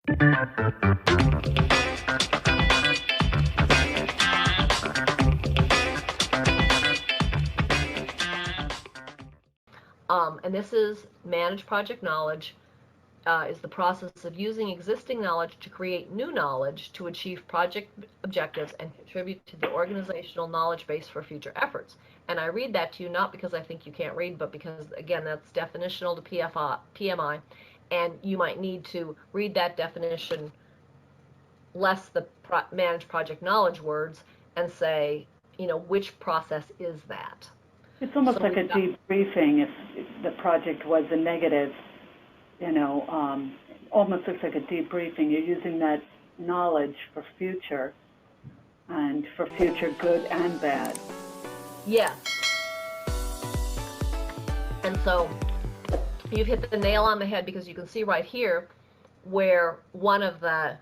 And this is manage project knowledge, is the process of using existing knowledge to create new knowledge to achieve project objectives and contribute to the organizational knowledge base for future efforts. And I read that to you not because I think you can't read, but because, again, that's definitional to PMI, and you might need to read that definition less the manage project knowledge words and say, which process is that? It's almost like a debriefing if the project was a negative, almost looks like a debriefing. You're using that knowledge for future and for future good and bad. Yes. And so you've hit the nail on the head, because you can see right here where one of the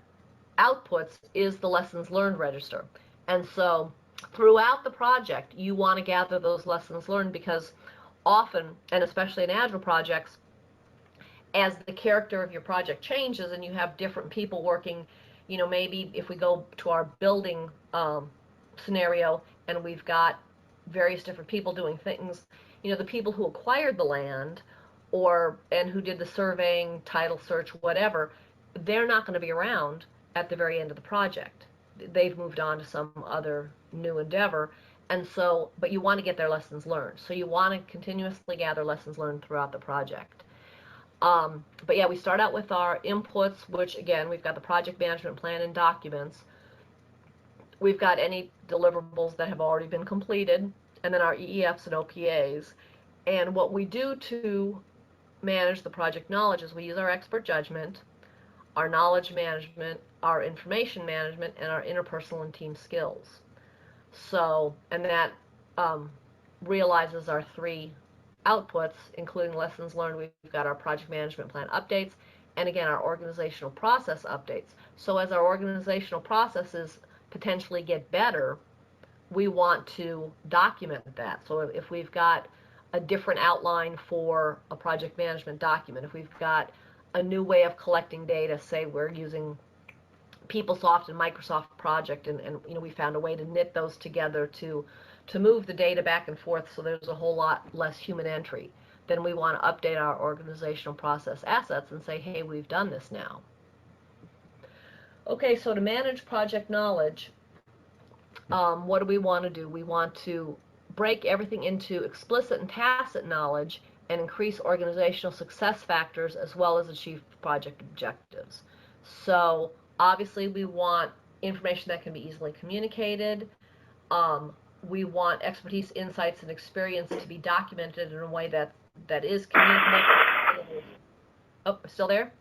outputs is the lessons learned register. And so throughout the project, you want to gather those lessons learned, because often, and especially in Agile projects, as the character of your project changes and you have different people working, maybe if we go to our building scenario and we've got various different people doing things, the people who acquired the land and who did the surveying, title search, whatever, they're not going to be around at the very end of the project. They've moved on to some other new endeavor, and so, but you want to get their lessons learned. So you want to continuously gather lessons learned throughout the project. But yeah, we start out with our inputs, which again, we've got the project management plan and documents. We've got any deliverables that have already been completed, and then our EEFs and OPAs. And what we do to manage the project knowledge is we use our expert judgment, our knowledge management, our information management, and our interpersonal and team skills. So, and that realizes our three outputs, including lessons learned. We've got our project management plan updates, and again, our organizational process updates. So as our organizational processes potentially get better, we want to document that. So if we've got a different outline for a project management document, if we've got a new way of collecting data, say we're using PeopleSoft and Microsoft Project, and we found a way to knit those together to move the data back and forth so there's a whole lot less human entry, then we want to update our organizational process assets and say, hey, we've done this now. Okay, so to manage project knowledge, what do we want to do? We want to break everything into explicit and tacit knowledge and increase organizational success factors as well as achieve project objectives. So obviously we want information that can be easily communicated. We want expertise, insights, and experience to be documented in a way that is communicable. Oh, still there?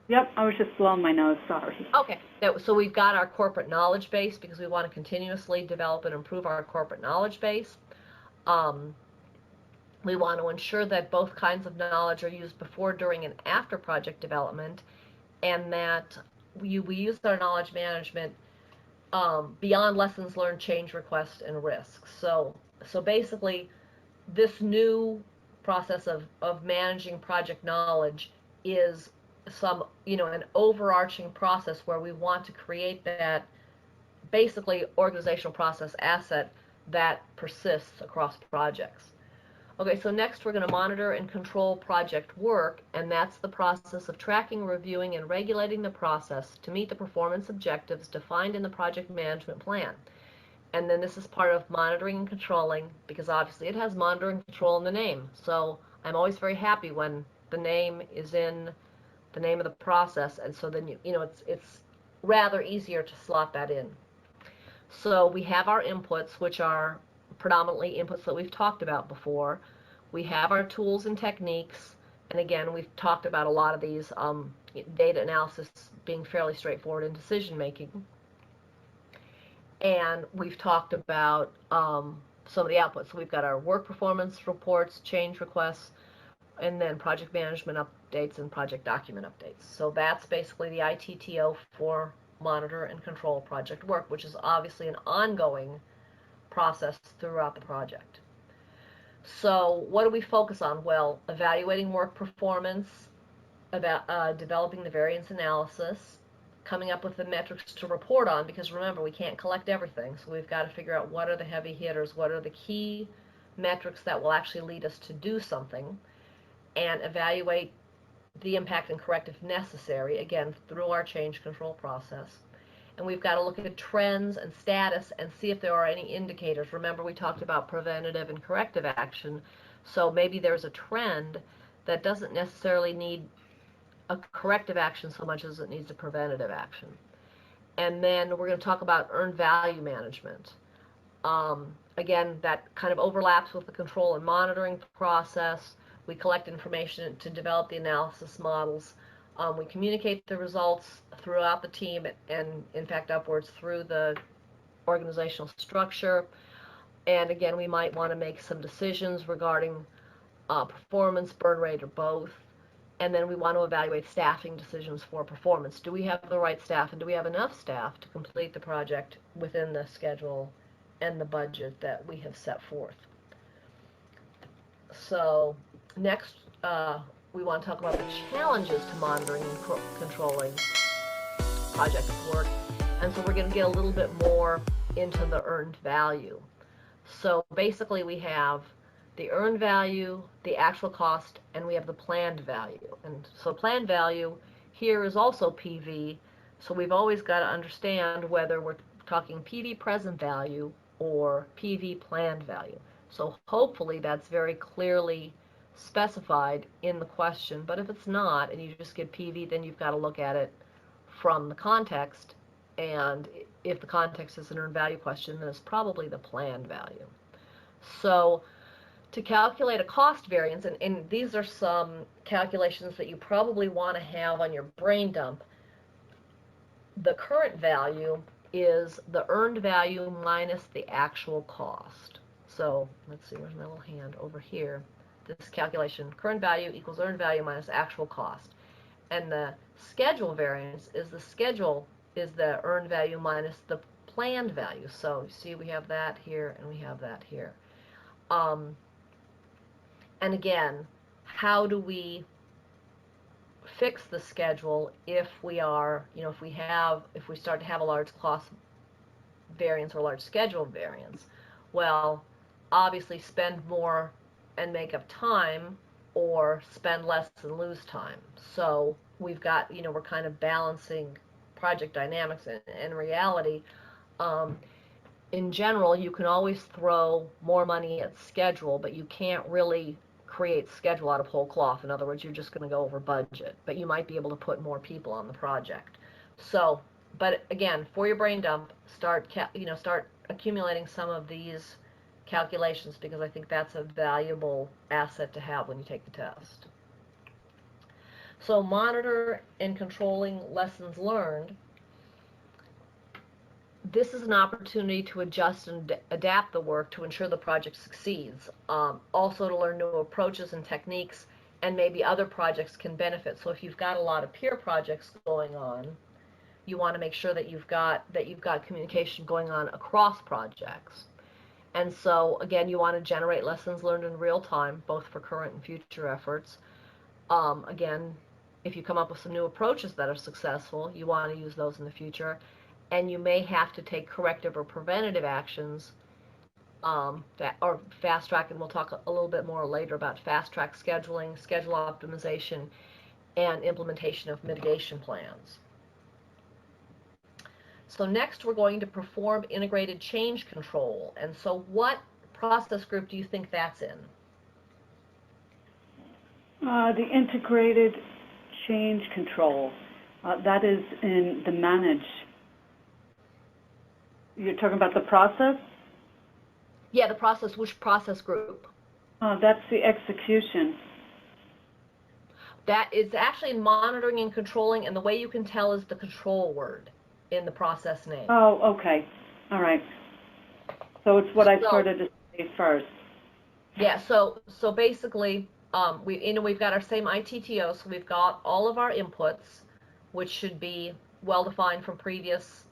Yep, I was just blowing my nose, sorry. Okay, so we've got our corporate knowledge base, because we want to continuously develop and improve our corporate knowledge base. We want to ensure that both kinds of knowledge are used before, during, and after project development, and that we use our knowledge management beyond lessons learned, change requests, and risks. So basically, this new process of managing project knowledge is an overarching process where we want to create that basically organizational process asset that persists across projects. Okay, so next we're going to monitor and control project work, and that's the process of tracking, reviewing, and regulating the process to meet the performance objectives defined in the project management plan. And then this is part of monitoring and controlling, because obviously it has monitor and control in the name. So I'm always very happy when the name is in the name of the process, and so then it's rather easier to slot that in. So we have our inputs, which are predominantly inputs that we've talked about before. We have our tools and techniques, and again, we've talked about a lot of these, data analysis being fairly straightforward in decision making. And we've talked about some of the outputs. So we've got our work performance reports, change requests, and then project management updates and project document updates. So that's basically the ITTO for monitor and control project work, which is obviously an ongoing process throughout the project. So what do we focus on? Well, evaluating work performance, about developing the variance analysis, coming up with the metrics to report on, because remember, we can't collect everything, so we've got to figure out what are the heavy hitters, what are the key metrics that will actually lead us to do something, and evaluate the impact and correct if necessary, again, through our change control process. And we've got to look at trends and status and see if there are any indicators. Remember, we talked about preventative and corrective action, so maybe there's a trend that doesn't necessarily need a corrective action so much as it needs a preventative action. And then we're going to talk about earned value management. Again, that kind of overlaps with the control and monitoring process. We collect information to develop the analysis models. We communicate the results throughout the team and, in fact, upwards through the organizational structure. And again, we might want to make some decisions regarding performance, burn rate, or both. And then we want to evaluate staffing decisions for performance. Do we have the right staff, and do we have enough staff to complete the project within the schedule and the budget that we have set forth? So next, we want to talk about the challenges to monitoring and controlling project work. And so we're going to get a little bit more into the earned value. So basically we have the earned value, the actual cost, and we have the planned value. And so planned value here is also PV, so we've always got to understand whether we're talking PV present value or PV planned value. So hopefully that's very clearly specified in the question, but if it's not and you just get PV, then you've got to look at it from the context, and if the context is an earned value question, then it's probably the planned value. So to calculate a cost variance, and these are some calculations that you probably want to have on your brain dump. The current value is the earned value minus the actual cost. So let's see, where's my little hand? Over here. This calculation, current value equals earned value minus actual cost. And the schedule variance is the earned value minus the planned value. So you see we have that here and we have that here. And again, how do we fix the schedule if we are, if we start to have a large cost variance or large schedule variance? Well, obviously spend more and make up time, or spend less and lose time. So we've got, we're kind of balancing project dynamics, and in reality, in general, you can always throw more money at schedule, but you can't really create schedule out of whole cloth. In other words, you're just going to go over budget, but you might be able to put more people on the project. So, but again, for your brain dump, start accumulating some of these calculations, because I think that's a valuable asset to have when you take the test. So monitor and controlling lessons learned. This is an opportunity to adjust and adapt the work to ensure the project succeeds. Also to learn new approaches and techniques, and maybe other projects can benefit. So if you've got a lot of peer projects going on, you want to make sure that you've got communication going on across projects. And so again, you want to generate lessons learned in real time, both for current and future efforts. Again, if you come up with some new approaches that are successful, you want to use those in the future. And you may have to take corrective or preventative actions, or fast track, and we'll talk a little bit more later about fast track scheduling, schedule optimization, and implementation of mitigation plans. So next we're going to perform integrated change control. And so what process group do you think that's in? The integrated change control. That is in the manage. You're talking about the process? Yeah, the process. Which process group? That's the execution. That is actually monitoring and controlling, and the way you can tell is the control word in the process name. Oh, okay. All right. So it's what I started to say first. Yeah, so basically, we've got our same ITTO, so we've got all of our inputs, which should be well defined from previous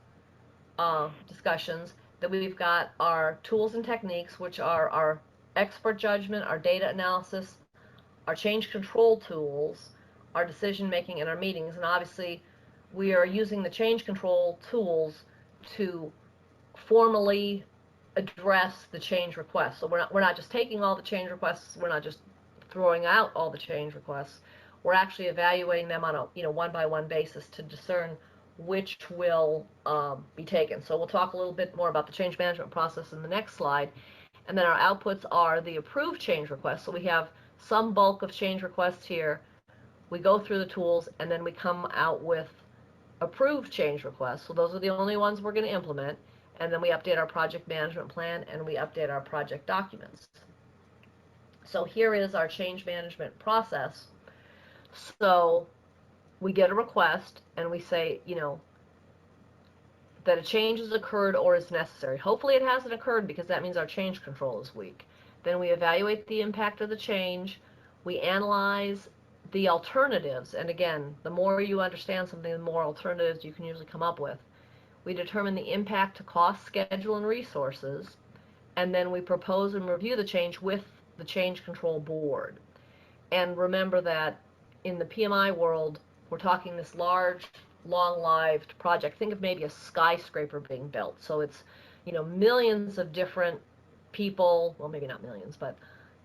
discussions. Then we've got our tools and techniques, which are our expert judgment, our data analysis, our change control tools, our decision making in our meetings. And obviously we are using the change control tools to formally address the change requests. So we're not just taking all the change requests, we're not just throwing out all the change requests. We're actually evaluating them on a one-by-one basis to discern which will be taken. So we'll talk a little bit more about the change management process in the next slide. And then our outputs are the approved change requests. So we have some bulk of change requests here. We go through the tools, and then we come out with approved change requests. So those are the only ones we're going to implement. And then we update our project management plan, and we update our project documents. So here is our change management process. So we get a request, and we say, that a change has occurred or is necessary. Hopefully it hasn't occurred, because that means our change control is weak. Then we evaluate the impact of the change. We analyze the alternatives. And again, the more you understand something, the more alternatives you can usually come up with. We determine the impact to cost, schedule, and resources. And then we propose and review the change with the change control board. And remember that in the PMI world, we're talking this large, long-lived project. Think of maybe a skyscraper being built. So it's, millions of different people, well, maybe not millions, but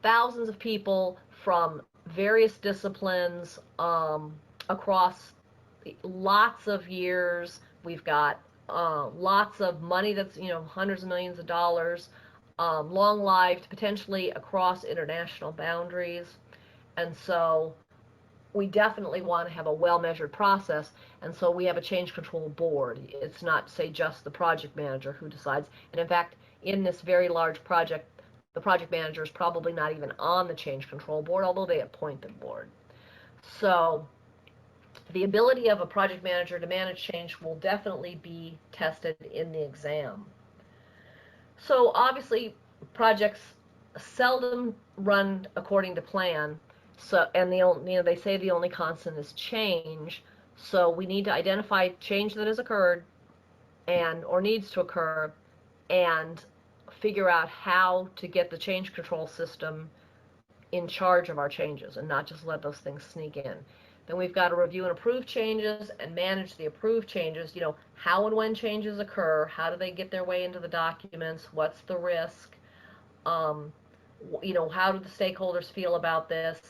thousands of people from various disciplines across lots of years. We've got lots of money that's, hundreds of millions of dollars, long-lived, potentially across international boundaries. And so we definitely want to have a well-measured process, and so we have a change control board. It's not, say, just the project manager who decides. And in fact, in this very large project, the project manager is probably not even on the change control board, although they appoint the board. So the ability of a project manager to manage change will definitely be tested in the exam. So obviously, projects seldom run according to plan. So, and they say the only constant is change. So we need to identify change that has occurred or needs to occur, and figure out how to get the change control system in charge of our changes and not just let those things sneak in. Then we've got to review and approve changes and manage the approved changes. How and when changes occur, how do they get their way into the documents, what's the risk, how do the stakeholders feel about this,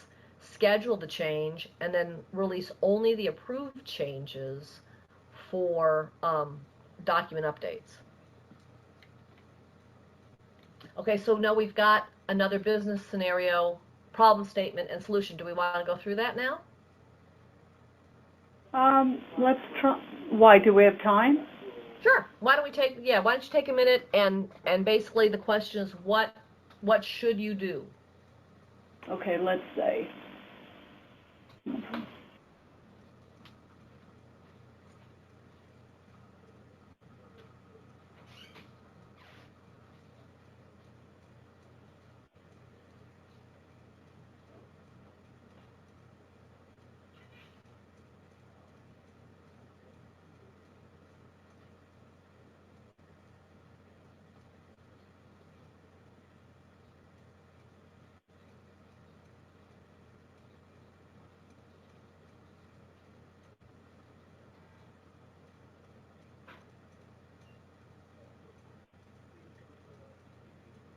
schedule the change, and then release only the approved changes for document updates. Okay, so now we've got another business scenario, problem statement, and solution. Do we want to go through that now? Let's try. Why, do we have time? Sure. Why don't you take a minute, and basically the question is, what should you do? Okay, let's say.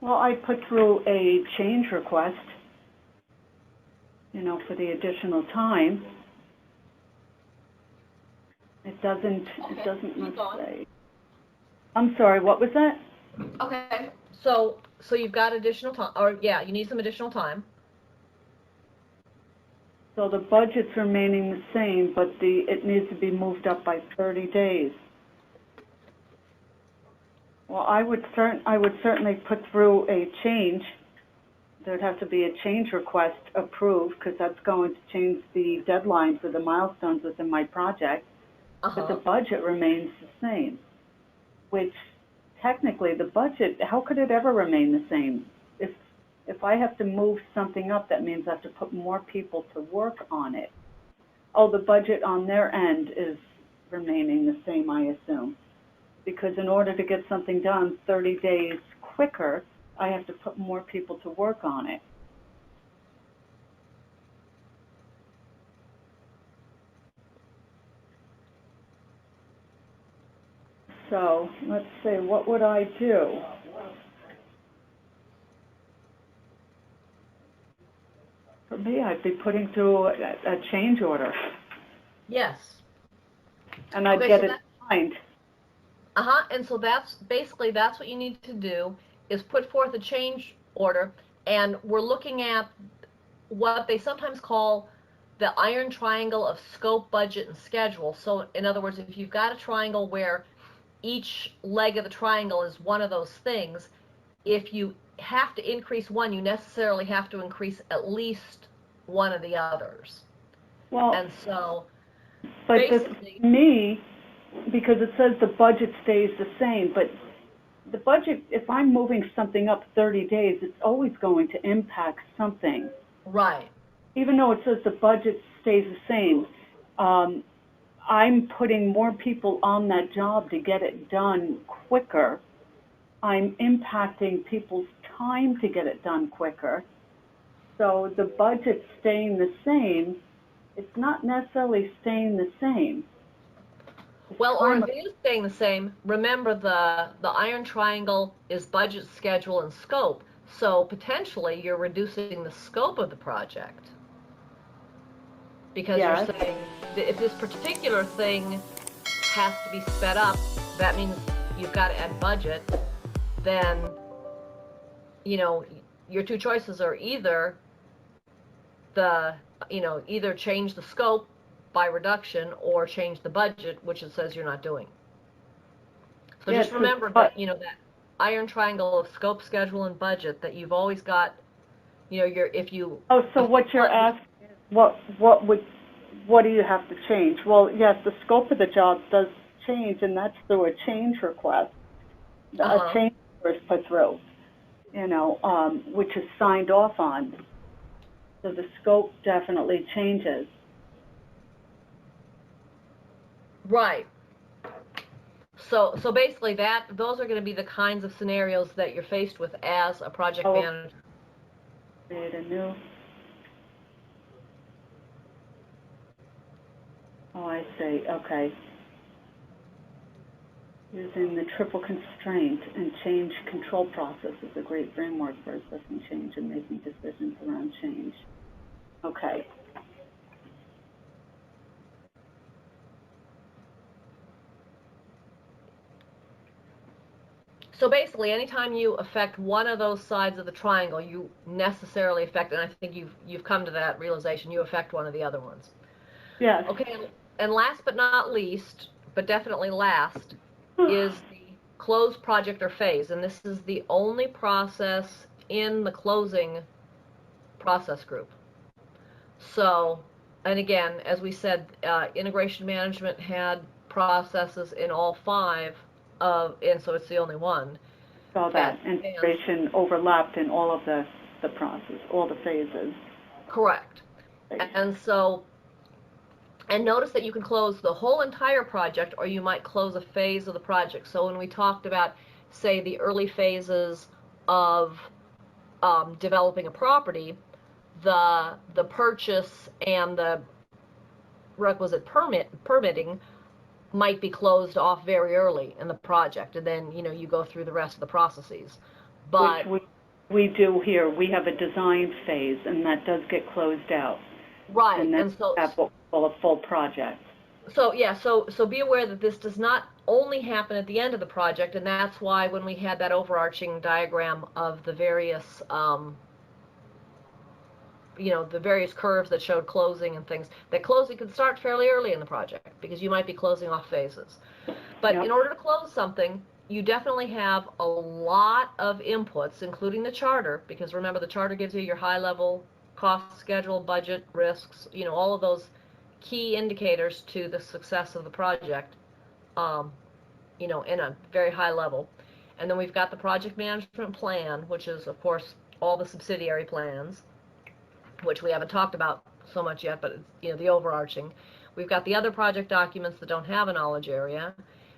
Well, I put through a change request, for the additional time. It doesn't, let's say. I'm sorry, what was that? Okay, so you've got additional time, you need some additional time. So the budget's remaining the same, but it needs to be moved up by 30 days. Well, I would certainly put through a change. There'd have to be a change request approved, because that's going to change the deadline for the milestones within my project. But the budget remains the same, which technically the budget, how could it ever remain the same? If I have to move something up, that means I have to put more people to work on it. Oh, the budget on their end is remaining the same, I assume. Because in order to get something done 30 days quicker, I have to put more people to work on it. So let's see, what would I do? For me, I'd be putting through a change order, Yes. and I'd Okay, get so it signed. and so that's what you need to do is put forth a change order, and we're looking at what they sometimes call the iron triangle of scope, budget, and schedule. So in other words, if you've got a triangle where each leg of the triangle is one of those things, if you have to increase one, you necessarily have to increase at least one of the others. Well, and so but basically, me, because it says the budget stays the same, but the budget, if I'm moving something up 30 days, it's always going to impact something. right. Even though it says the budget stays the same, I'm putting more people on that job to get it done quicker. I'm impacting people's time to get it done quicker. So the budget staying the same, it's not necessarily staying the same. Well, or if it is staying the same, remember the iron triangle is budget, schedule, and scope. So potentially you're reducing the scope of the project. Because Yes. you're saying that if this particular thing has to be sped up, that means you've got to add budget, then, your two choices are either either change the scope by reduction or change the budget, which it says you're not doing. So Yes, just remember that, that iron triangle of scope, schedule, and budget that you've always got, so what you're asking is what do you have to change? Well, yes, the scope of the job does change, and that's through a change request. A change order is put through, which is signed off on. So the scope definitely changes. Right. So basically those are going to be the kinds of scenarios that you're faced with as a project manager. Create a new. Oh, I see. Okay. Using the triple constraint and change control process is a great framework for assessing change and making decisions around change. Okay. So basically, anytime you affect one of those sides of the triangle, you necessarily affect, and I think you've come to that realization, you affect one of the other ones. Yes. Okay, and last but not least, but definitely last, is the close project or phase, and this is the only process in the closing process group. So, and again, as we said, integration management had processes in all 5 and so it's the only one. Saw that integration overlapped in all of the process, all the phases. Correct. And so, and notice that you can close the whole entire project, or you might close a phase of the project. So when we talked about, say, the early phases of developing a property, the purchase and the requisite permitting might be closed off very early in the project, and then you go through the rest of the processes. But which we do here. We have a design phase, and that does get closed out. Right, and so have what we call a full project. So yeah, so be aware that this does not only happen at the end of the project, and that's why when we had that overarching diagram of the various the various curves that showed closing and things, that closing can start fairly early in the project because you might be closing off phases. But in order to close something, you definitely have a lot of inputs, including the charter, because remember the charter gives you your high level cost, schedule, budget, risks, all of those key indicators to the success of the project, in a very high level. And then we've got the project management plan, which is, of course, all the subsidiary plans, which we haven't talked about so much yet, but it's, the overarching. We've got the other project documents that don't have a knowledge area.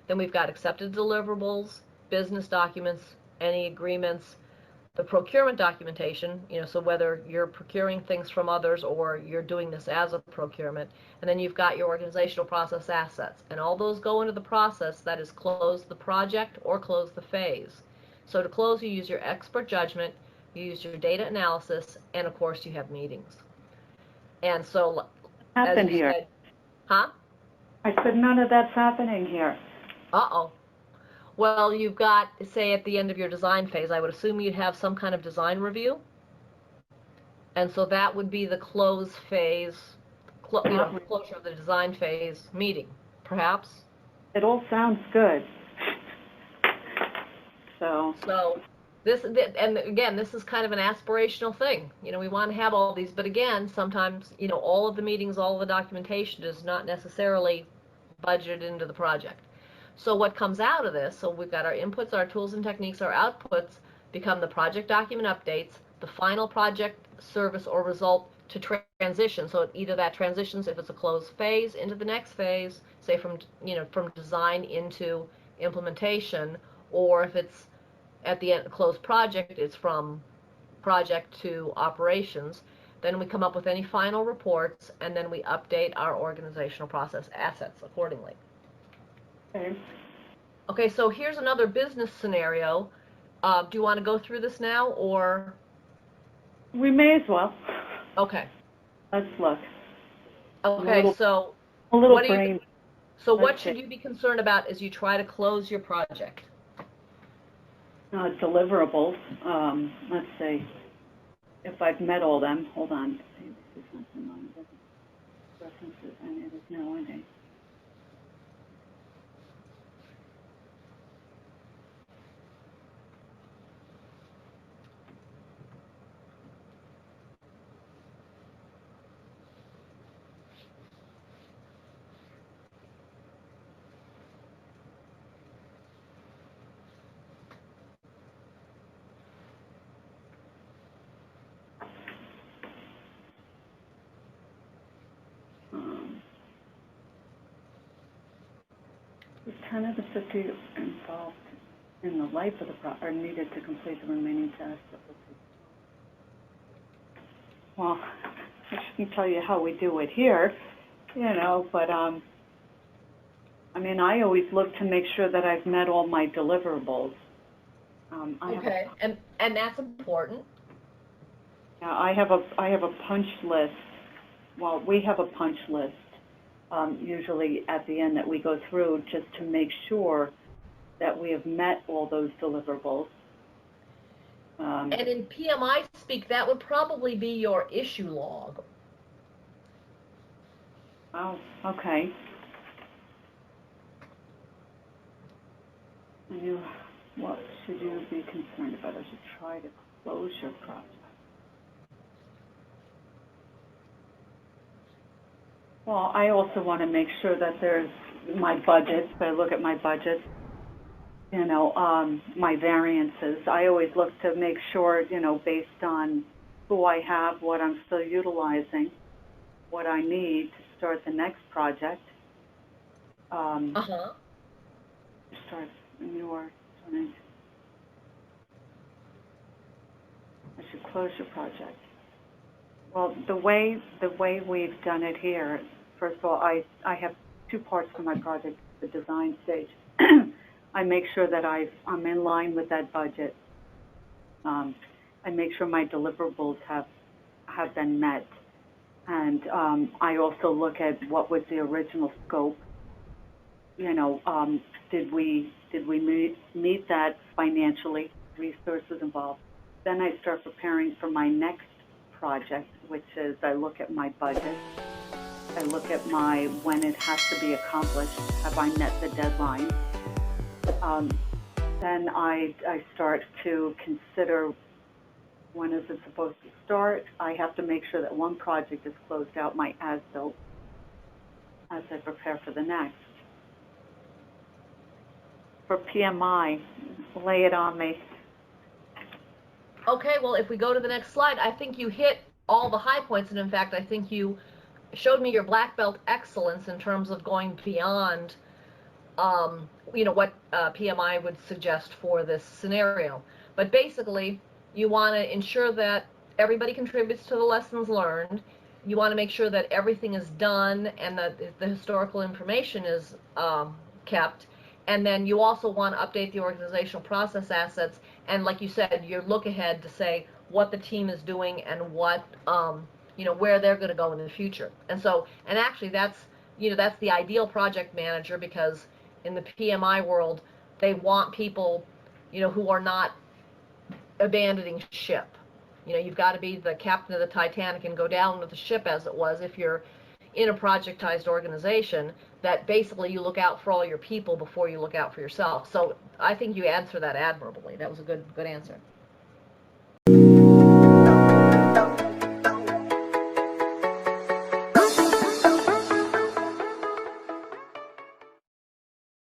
Then we've got accepted deliverables, business documents, any agreements, the procurement documentation, so whether you're procuring things from others or you're doing this as a procurement, and then you've got your organizational process assets, and all those go into the process that is close the project or close the phase. So to close, you use your expert judgment, you use your data analysis, and of course you have meetings. And so, as you here. said, huh? I said none of that's happening here. Uh-oh. Well, you've got, say, at the end of your design phase, I would assume you'd have some kind of design review. And so that would be the close phase, closure of the design phase meeting, perhaps? It all sounds good. So this, and again, this is kind of an aspirational thing. We want to have all these, but again, sometimes, all of the meetings, all of the documentation is not necessarily budgeted into the project. So what comes out of this, so we've got our inputs, our tools and techniques, our outputs become the project document updates, the final project service or result to transition. So either that transitions, if it's a closed phase, into the next phase, say from design into implementation, or if it's at the end, closed project, it's from project to operations. Then we come up with any final reports, and then we update our organizational process assets accordingly. Okay, so here's another business scenario. Do you want to go through this now, or? We may as well. Okay. Let's look. Okay, so what should you be concerned about as you try to close your project? Deliverables. Let's see if I've met all them. Hold on. References, and it is no ID. The 10 of the 50 involved in the life of the project are needed to complete the remaining tasks. Well, I shouldn't tell you how we do it here, but I mean, I always look to make sure that I've met all my deliverables. Okay, and that's important. Yeah, I have a punch list. Well, we have a punch list. Usually at the end that we go through just to make sure that we have met all those deliverables. And in PMI speak, that would probably be your issue log. Oh, okay. What should you be concerned about? I should try to close your project. Well, I also want to make sure that there's my budget. So I look at my budget, my variances. I always look to make sure, based on who I have, what I'm still utilizing, what I need to start the next project. Start your. I should close your project. Well, the way we've done it here, first of all, I have two parts to my project, the design stage. I make sure that I'm in line with that budget. I make sure my deliverables have been met. And I also look at what was the original scope. Did we meet that financially, resources involved? Then I start preparing for my next project, which is I look at my budget. I look at when it has to be accomplished. Have I met the deadline? Then I start to consider when is it supposed to start. I have to make sure that one project is closed out, my as-built, as I prepare for the next. For PMI, lay it on me. Okay, well, if we go to the next slide, I think you hit all the high points, and in fact, I think you showed me your black belt excellence in terms of going beyond, what PMI would suggest for this scenario. But basically, You want to ensure that everybody contributes to the lessons learned. You want to make sure that everything is done and that the historical information is kept. And then you also want to update the organizational process assets. And like you said, you look ahead to say what the team is doing and what, where they're going to go in the future. And so, and actually that's the ideal project manager, because in the PMI world, they want people, who are not abandoning ship. You've got to be the captain of the Titanic and go down with the ship, as it was, if you're in a projectized organization, that basically you look out for all your people before you look out for yourself. So I think you answered that admirably. That was a good answer.